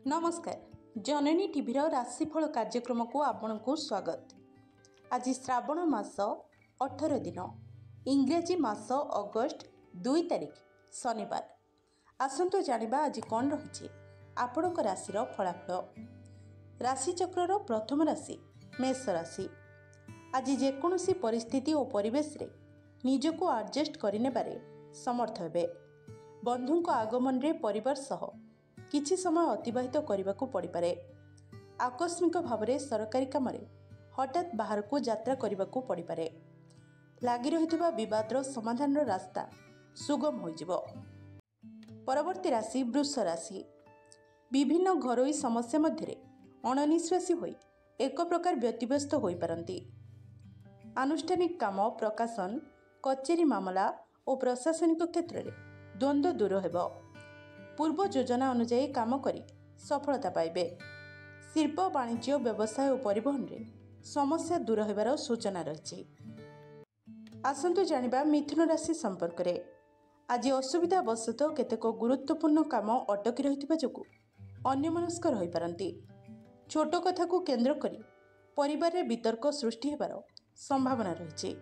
नमस्कार जननी टीवी राशिफल कार्यक्रम को आपण को स्वागत। आज श्रावण मास 18 दिन इंग्रेजी मास अगस्ट 2 तारिख शनिवार। आसंतु जानिबा आज कौन रही आपण राशि फलाफल। राशिचक्र प्रथम राशि मेष राशि। आज जेकोसी परिस्थिति और परिवेश रे निजको आडजस्ट करने बारे समर्थ हेबे। बंधुक आगमन रे परिवार सह किछि समय अतिबाहित करने को पड़िपारे। आकस्मिक भाव में सरकारी काम हठात बाहर को यात्रा करने को पड़िपारे। लगी रही बद समाधान रास्ता सुगम हो। परवर्ती राशि वृष राशि। विभिन्न घरोई समस्या मध्य अणनिश्वासी होई एक प्रकार व्यतिव्यस्त हो पारती। आनुष्ठानिक काम प्रकाशन कचेरी मामला और प्रशासनिक क्षेत्र में द्वंद्व दूर हेबो। पूर्व योजना अनुजाई काम करी सफलता पाइबे। शिल्प वाणिज्य व्यवसाय और परिवहन रे समस्या दूर होबार सूचना रही। आसंतु जानिबा मिथुन राशि संपर्क रे। आज असुविधा वशतः केतेक गुरुत्वपूर्ण काम अटकी रहिथिबा जोगु अन्यमनस्क रहि पारंती। छोट कथा को केंद्र करी परिवार रे वितर्क सृष्टि हेबार संभावना रही।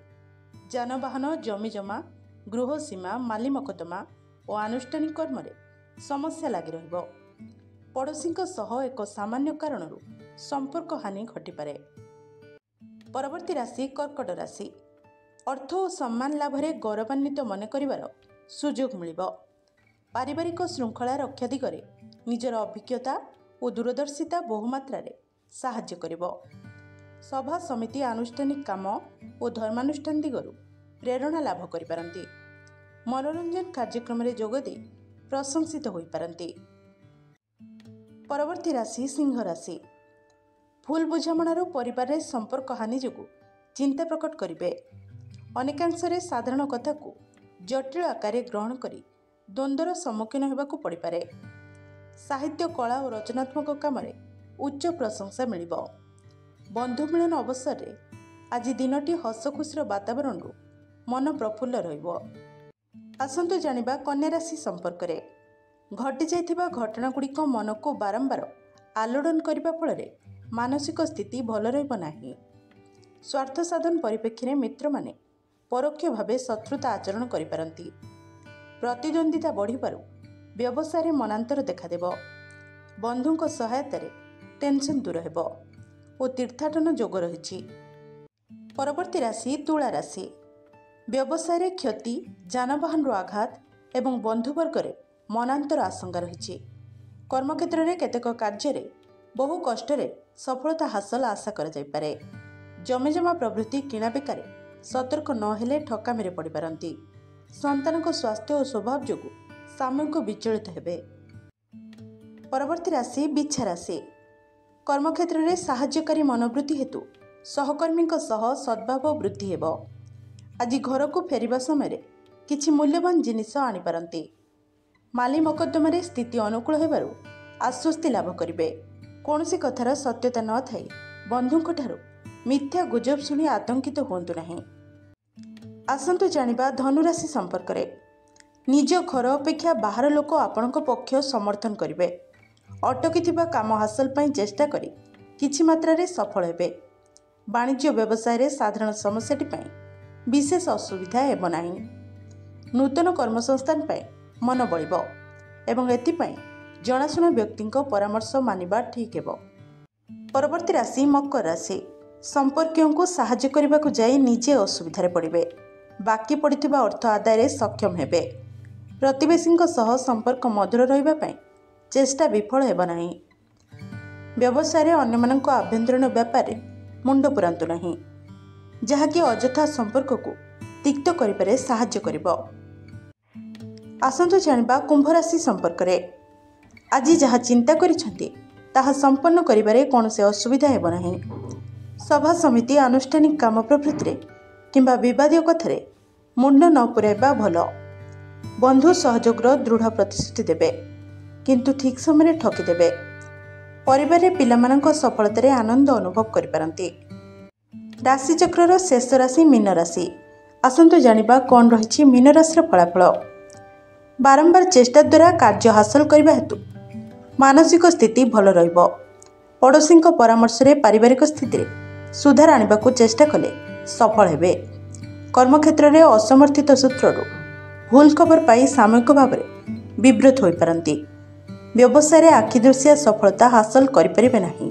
जानवाहन जमीजमा गृह सीमा माली मकदमा और आनुष्ठानिक कर्म रे समस्या लगी रहिबो। पड़ोशी सह एक सामान्य कारण संपर्क हानि घटिपारे। परवर्ती राशि कर्कट राशि। अर्थ और सम्मान लाभ रे गौरवान्वित मन करिवार सुजोग मिलिबो। पारिवारिक श्रृंखला रक्षा दिगरे निजर अभिज्ञता और दूरदर्शिता बहुमात्रा रे साहाय्य करिबो। सभा समिति आनुष्ठानिक काम और धर्मानुष्ठान दिगरु प्रेरणा लाभ करिपारंती। मनोरंजन कार्यक्रम रे जोग दे प्रशंसित हो पारंती। परवर्ती राशि सिंह राशि। भूल बुझामणार परिवार रे संपर्क हानि जोगु चिंता प्रकट करिवे। अनेकांश साधारण कथा को जटिल आकार ग्रहण करी द्वंद्वर सम्मुखीन होबाकू पड़िपारे। साहित्य कला और रचनात्मक काम रे उच्च प्रशंसा मिलिबो। बंधु मिलन अवसर रे आज दिनटी हसखुशीर वातावरण मन प्रफुल्ल रहिबो। आसंतु जानिबा कन्या राशि संपर्क रे। घटी जाइथिबा घटना गुड़िक मन को बारंबार आलोड़न करने फल मानसिक स्थिति भल रहिबो नाही। स्वार्थ साधन परिप्रेक्षी मित्र माने परोक्ष भाव शत्रुता आचरण करिपारंती। प्रतिद्वंदिता बढ़िबारु व्यवसाय रे मनांतर देखादेव। बंधुक सहायता रे टेंशन दूर हेबो और तीर्थाटन जोग रही। परवर्ती राशि तुला राशि। व्यवसाय रे क्षति जानवाहन आघात एवं बंधुवर्ग रे मनांतर आशंका रही। कर्मक्षेत्र में केतेक कार्य बहु कष्ट सफलता हासिल आशा कर जाइपारे। जमीजमा प्रभृति किणा बेकार सतर्क नहेले ठकामी पड़ पारती। संतान स्वास्थ्य और स्वभाव जोगु सामयिक विचलित हेबे। परवर्ती राशि बिच्छा राशि। कर्मक्षेत्र में साहाय्यकारी मनोवृत्ति हेतु सहकर्मी सह सद्भाव वृद्धि हेबो। आज घर को फेरिबा समय किछि मूल्यवान जिनिस आनी पारंती। माली मकद्दमा रे स्थिति अनुकूल हेबारु आश्वस्ति लाभ करिवे। कौनसी कथार सत्यता न थाई बंधुंक ठारु मिथ्या गुजब शुणी आतंकित हुंतु नाही। आसंतु जानिबा धनुराशि संपर्क रे। निज घर अपेक्षा बाहर लोक आपणक पक्ष समर्थन करिवे। अटकीथिबा काम हासिल पई चेष्टा करी किछि मात्रा रे सफल हेबे। वाणिज्य व्यवसाय रे साधारण समस्याटी पई विशेष असुविधा हेब नाही। नूतन कर्मसंस्थान पई मन बळिबो एवं एथिपाई जनाशुना व्यक्ति परामर्श मानिबा ठीक हेबो। परवर्ती राशि मकर राशि। संपर्कियों को साहाय्य करने को जाई निजे असुविधा पड़िबे। बाकी पड़िथिबा अर्थ आदाय रे सक्षम हेबे। प्रतिवेशी सह संपर्क मधुर रहिबा पई चेष्टा विफल हेब नाही। व्यवसाय रे अन्यमानक आभ्यंतरीण व्यापार मुंड पुरांतु नाही, जहाँकि अଯଥା संपर्क को तिक्त करिपारे साहाय्य करिबो। आसंतु जानिबा कुंभ राशि संपर्क रे। आज जहाँ चिंता करिसेंती ताहा संपन्न करिबारे कोनोसी असुविधा हेब नाही। सभा समिति आनुष्ठानिक काम प्रवृत्ति रे किंबा विवादीय कथारे मुंड न पुराइबा भल। बंधु सहयोगर दृढ़ प्रतिश्रुति देबे किंतु ठीक समय ठकी देबे। परिवार रे पिलामानक सफलता रे आनंद अनुभव करिपारंती। राशिचक्र शेष राशि मीन राशि। आसंतु जानिबा कौन रही मीन राशि फलाफल। बारंबार चेष्टा द्वारा कार्य हासिल करने हेतु ମାନସିକ ସ୍ଥିତି ଭଲ ରହିବ। ପଡ଼ୋଶୀଙ୍କ ପରାମର୍ଶରେ ପାରିବାରିକ ସ୍ଥିତିରେ ସୁଧାର ଆଣିବାକୁ ଚେଷ୍ଟା କଲେ ସଫଳ ହେବେ। କର୍ମକ୍ଷେତ୍ରରେ ଅସମର୍ଥିତ ସୂତ୍ରରୁ ଭୁଲ ଖବର ପାଇ ସାମୟିକ ଭାବରେ ବିବ୍ରତ ହୋଇପାରନ୍ତି। ବ୍ୟବସାୟରେ ଆଖିଦୃଶିଆ ସଫଳତା ହାସଲ କରିପାରିବେ ନାହିଁ।